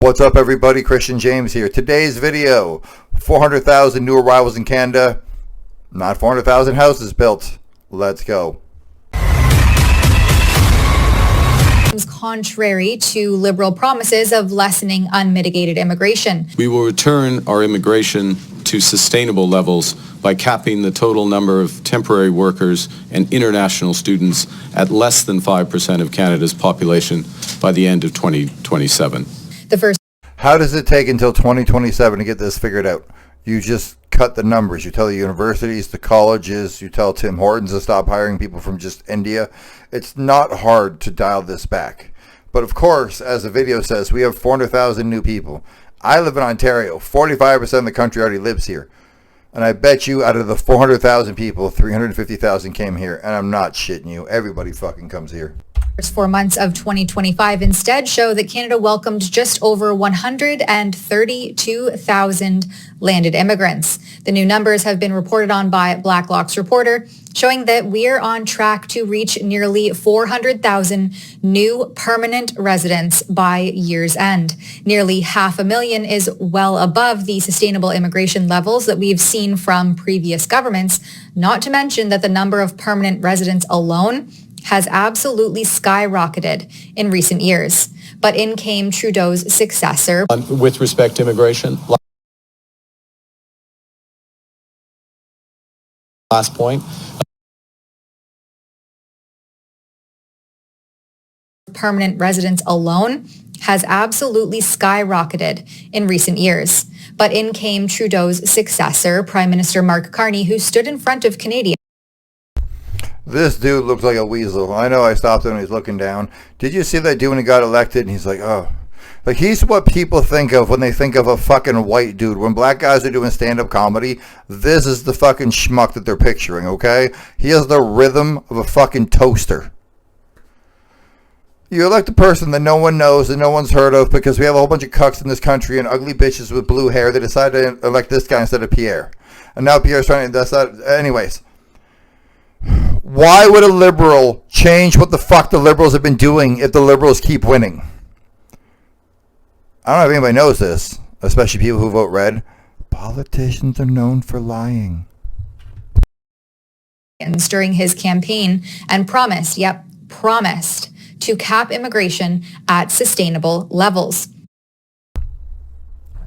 What's up, everybody? Christian James here. Today's video, 400,000 new arrivals in Canada, not 400,000 houses built. Let's go. Contrary to Liberal promises of lessening unmitigated immigration. We will return our immigration to sustainable levels by capping the total number of temporary workers and international students at less than 5% of Canada's population by the end of 2027. How does it take until 2027 to get this figured out? You just cut the numbers. You tell the universities, the colleges, you tell Tim Hortons to stop hiring people from just India. It's not hard to dial this back. But of course, as the video says, we have 400,000 new people. I live in Ontario. 45% of the country already lives here. And I bet you out of the 400,000 people, 350,000 came here. And I'm not shitting you. Everybody fucking comes here. First 4 months of 2025 instead show that Canada welcomed just over 132,000 landed immigrants. The new numbers have been reported on by Blacklock's reporter, showing that we're on track to reach nearly 400,000 new permanent residents by year's end. Nearly 500,000 is well above the sustainable immigration levels that we've seen from previous governments, not to mention that the number of permanent residents alone has absolutely skyrocketed in recent years. But in came Trudeau's successor. With respect to immigration, last point. Permanent residents alone has absolutely skyrocketed in recent years. But in came Trudeau's successor, Prime Minister Mark Carney, who stood in front of Canadians. This dude looks like a weasel. I know I stopped him and he's looking down. Did you see that dude when he got elected? And he's like, oh. Like, he's what people think of when they think of a fucking white dude. When black guys are doing stand-up comedy, this is the fucking schmuck that they're picturing, okay? He has the rhythm of a fucking toaster. You elect a person that no one knows and no one's heard of because we have a whole bunch of cucks in this country and ugly bitches with blue hair. They decided to elect this guy instead of Pierre. And now Pierre's trying to decide. Anyways. Why would a liberal change what the fuck the liberals have been doing if the liberals keep winning? I don't know if anybody knows this, especially people who vote red. Politicians are known for lying. During his campaign and promised to cap immigration at sustainable levels.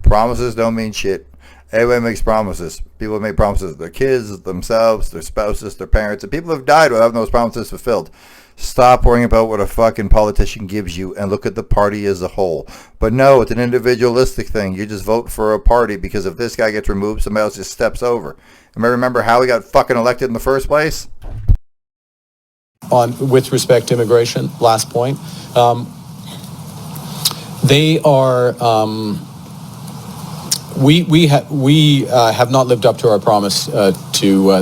Promises don't mean shit. Everybody makes promises. People make promises to their kids, themselves, their spouses, their parents, and people have died without having those promises fulfilled. Stop worrying about what a fucking politician gives you and look at the party as a whole. But no, it's an individualistic thing. You just vote for a party because if this guy gets removed, somebody else just steps over. And remember how he got fucking elected in the first place? With respect to immigration, last point. They are... We have not lived up to our promise to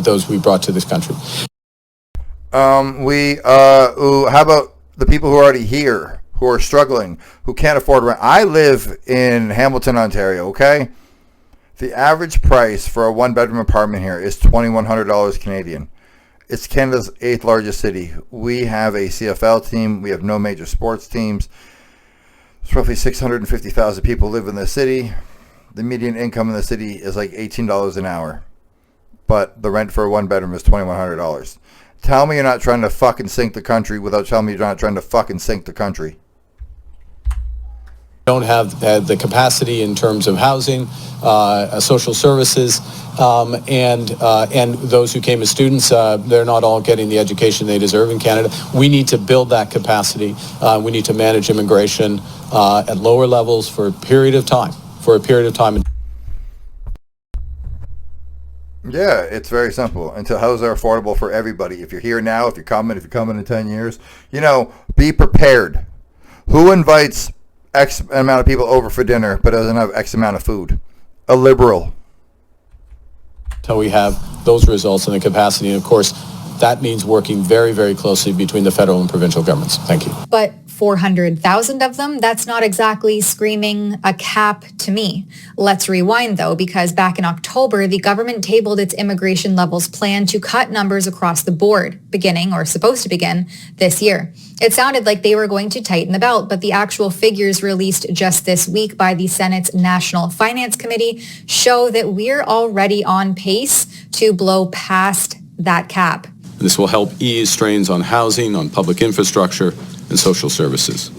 those we brought to this country. How about the people who are already here, who are struggling, who can't afford rent? I live in Hamilton, Ontario, okay? The average price for a one-bedroom apartment here is $2,100 Canadian. It's Canada's 8th largest city. We have a CFL team. We have no major sports teams. There's roughly 650,000 people live in this city. The median income in the city is like $18 an hour. But the rent for a one bedroom is $2,100. Tell me you're not trying to fucking sink the country without telling me you're not trying to fucking sink the country. Don't have the capacity in terms of housing, social services, and those who came as students, they're not all getting the education they deserve in Canada. We need to build that capacity. We need to manage immigration at lower levels for a period of time. Yeah, it's very simple. Until houses are affordable for everybody. If you're here now, if you're coming in 10 years, be prepared. Who invites X amount of people over for dinner but doesn't have X amount of food? A liberal. Until we have those results and the capacity, and of course, that means working very, very closely between the federal and provincial governments. Thank you. But 400,000 of them. That's not exactly screaming a cap to me. Let's rewind though, because back in October, the government tabled its immigration levels plan to cut numbers across the board, beginning or supposed to begin this year. It sounded like they were going to tighten the belt, but the actual figures released just this week by the Senate's National Finance Committee show that we're already on pace to blow past that cap. This will help ease strains on housing, on public infrastructure, and social services.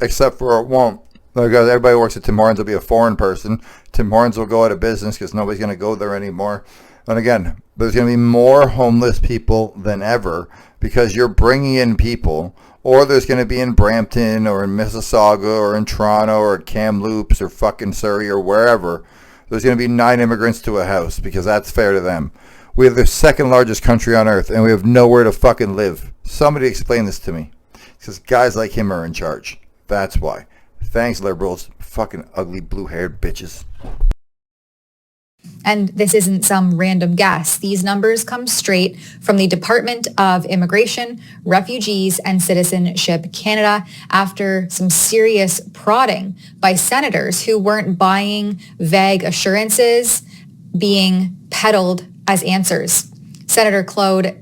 Except for it won't. Because everybody who works at Tim Hortons will be a foreign person. Tim Hortons will go out of business because nobody's going to go there anymore. And again, there's going to be more homeless people than ever because you're bringing in people, or there's going to be in Brampton or in Mississauga or in Toronto or at Kamloops or fucking Surrey or wherever. There's going to be 9 immigrants to a house because that's fair to them. We have the second largest country on earth and we have nowhere to fucking live. Somebody explain this to me. Because guys like him are in charge. That's why. Thanks, liberals. Fucking ugly blue-haired bitches. And this isn't some random guess. These numbers come straight from the Department of Immigration, Refugees and Citizenship Canada after some serious prodding by senators who weren't buying vague assurances being peddled as answers. Senator Claude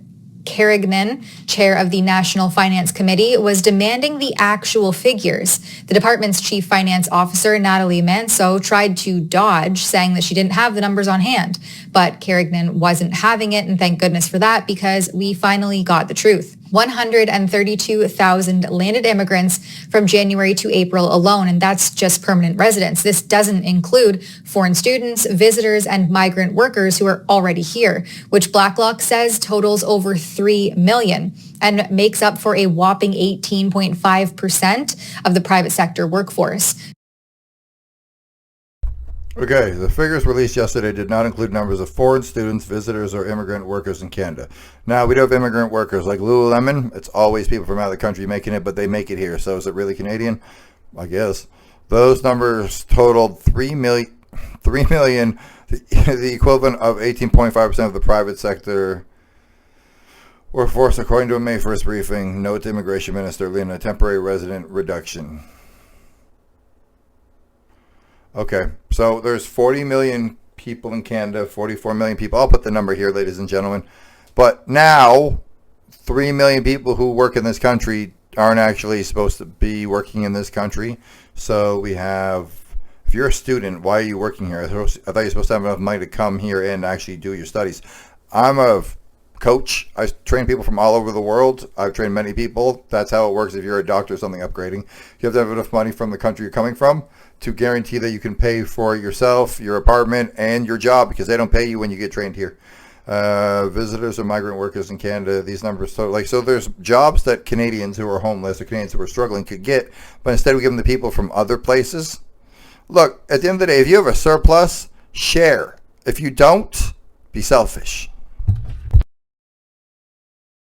Carignan, chair of the National Finance Committee, was demanding the actual figures. The department's chief finance officer, Natalie Manso, tried to dodge, saying that she didn't have the numbers on hand. But Carignan wasn't having it, and thank goodness for that, because we finally got the truth. 132,000 landed immigrants from January to April alone, and that's just permanent residents. This doesn't include foreign students, visitors, and migrant workers who are already here, which Blacklock says totals over 3 million and makes up for a whopping 18.5% of the private sector workforce. Okay, the figures released yesterday did not include numbers of foreign students, visitors, or immigrant workers in Canada. Now, we do have immigrant workers like Lululemon. It's always people from out of the country making it, but they make it here. So is it really Canadian? I guess. Those numbers totaled 3 million, the equivalent of 18.5% of the private sector workforce, according to a May 1st briefing. Note to Immigration Minister Lena, temporary resident reduction. Okay, so there's 40 million people in Canada, 44 million people. I'll put the number here, ladies and gentlemen. But now, 3 million people who work in this country aren't actually supposed to be working in this country. So we have, if you're a student, why are you working here? I thought you're supposed to have enough money to come here and actually do your studies. I'm a coach. I train people from all over the world. I've trained many people. That's how it works if you're a doctor or something upgrading. You have to have enough money from the country you're coming from to guarantee that you can pay for yourself, your apartment, and your job, because they don't pay you when you get trained here. Visitors or migrant workers in Canada, these numbers, so there's jobs that Canadians who are homeless or Canadians who are struggling could get, but instead we give them to people from other places. Look, at the end of the day, if you have a surplus, share. If you don't, be selfish.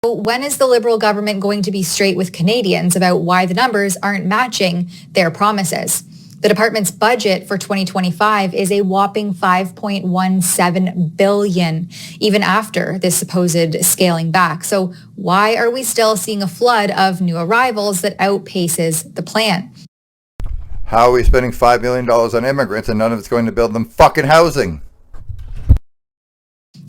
When is the Liberal government going to be straight with Canadians about why the numbers aren't matching their promises? The department's budget for 2025 is a whopping $5.17 billion, even after this supposed scaling back. So why are we still seeing a flood of new arrivals that outpaces the plan? How are we spending $5 million on immigrants and none of it's going to build them fucking housing?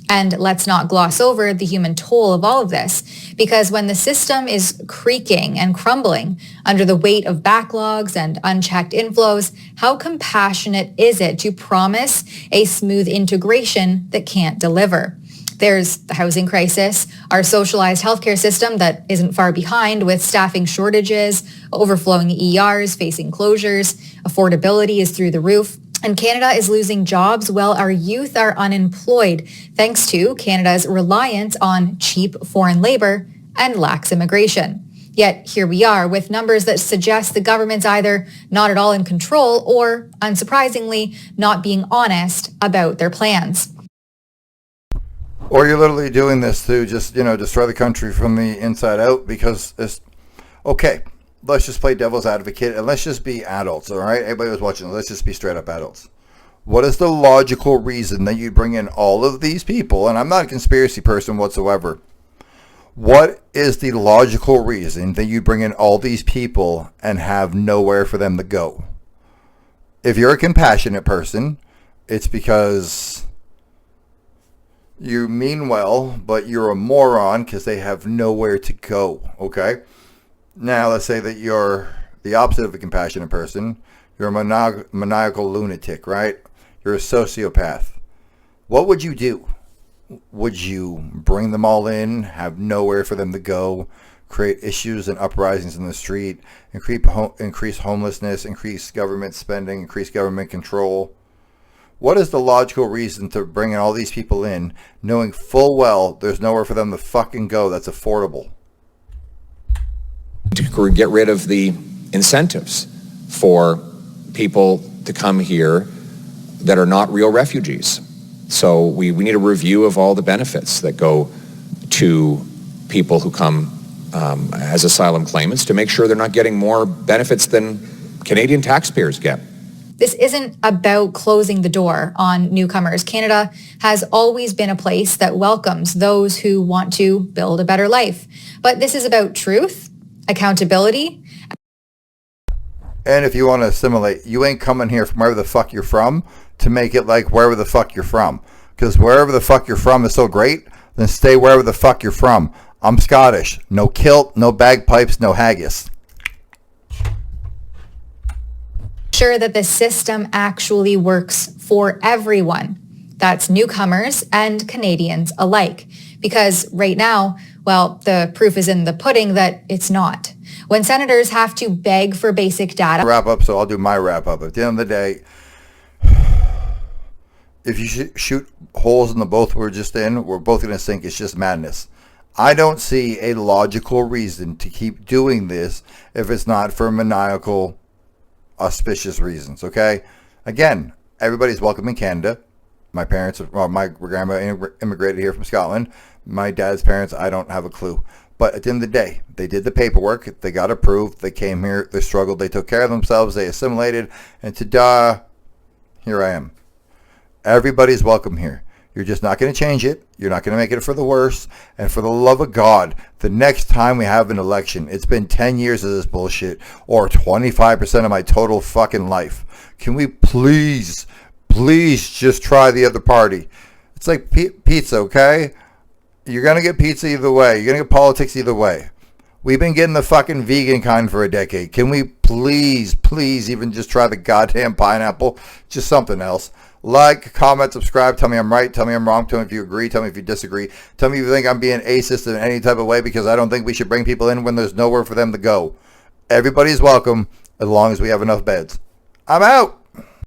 And let's not gloss over the human toll of all of this, because when the system is creaking and crumbling under the weight of backlogs and unchecked inflows, how compassionate is it to promise a smooth integration that can't deliver? There's the housing crisis, our socialized healthcare system that isn't far behind with staffing shortages, overflowing ERs facing closures, affordability is through the roof. And Canada is losing jobs while our youth are unemployed, thanks to Canada's reliance on cheap foreign labor and lax immigration. Yet here we are with numbers that suggest the government's either not at all in control or, unsurprisingly, not being honest about their plans. Or you're literally doing this to just, destroy the country from the inside out because it's, okay, let's just play devil's advocate and let's just be adults, all right? Everybody who's watching, let's just be straight up adults. What is the logical reason that you bring in all of these people? And I'm not a conspiracy person whatsoever. What is the logical reason that you bring in all these people and have nowhere for them to go? If you're a compassionate person, it's because you mean well, but you're a moron because they have nowhere to go, okay? Now, let's say that you're the opposite of a compassionate person. You're a maniacal lunatic, right? You're a sociopath. What would you do? Would you bring them all in, have nowhere for them to go, create issues and uprisings in the street, increase homelessness, increase government spending, increase government control? What is the logical reason to bring in all these people in, knowing full well there's nowhere for them to fucking go that's affordable? To get rid of the incentives for people to come here that are not real refugees. So we need a review of all the benefits that go to people who come as asylum claimants to make sure they're not getting more benefits than Canadian taxpayers get. This isn't about closing the door on newcomers. Canada has always been a place that welcomes those who want to build a better life. But this is about truth, accountability. And if you want to assimilate, you ain't coming here from wherever the fuck you're from to make it like wherever the fuck you're from. Because wherever the fuck you're from is so great, then stay wherever the fuck you're from. I'm Scottish. No kilt, no bagpipes, no haggis. Sure that the system actually works for everyone. That's newcomers and Canadians alike. Because right now, well, the proof is in the pudding that it's not. When senators have to beg for basic data. Wrap up, so I'll do my wrap up. At the end of the day, if you shoot holes in the boat we're just in, we're both going to sink. It's just madness. I don't see a logical reason to keep doing this if it's not for maniacal, auspicious reasons, okay? Again, everybody's welcome in Canada. My parents, well, my grandma immigrated here from Scotland. My dad's parents, I don't have a clue. But at the end of the day, they did the paperwork. They got approved. They came here. They struggled. They took care of themselves. They assimilated. And ta-da, here I am. Everybody's welcome here. You're just not going to change it. You're not going to make it for the worse. And for the love of God, the next time we have an election, it's been 10 years of this bullshit, or 25% of my total fucking life. Can we please just try the other party? It's like pizza, okay? You're going to get pizza either way. You're going to get politics either way. We've been getting the fucking vegan kind for a decade. Can we please even just try the goddamn pineapple? Just something else. Like, comment, subscribe. Tell me I'm right. Tell me I'm wrong. Tell me if you agree. Tell me if you disagree. Tell me if you think I'm being ageist in any type of way, because I don't think we should bring people in when there's nowhere for them to go. Everybody's welcome as long as we have enough beds. I'm out.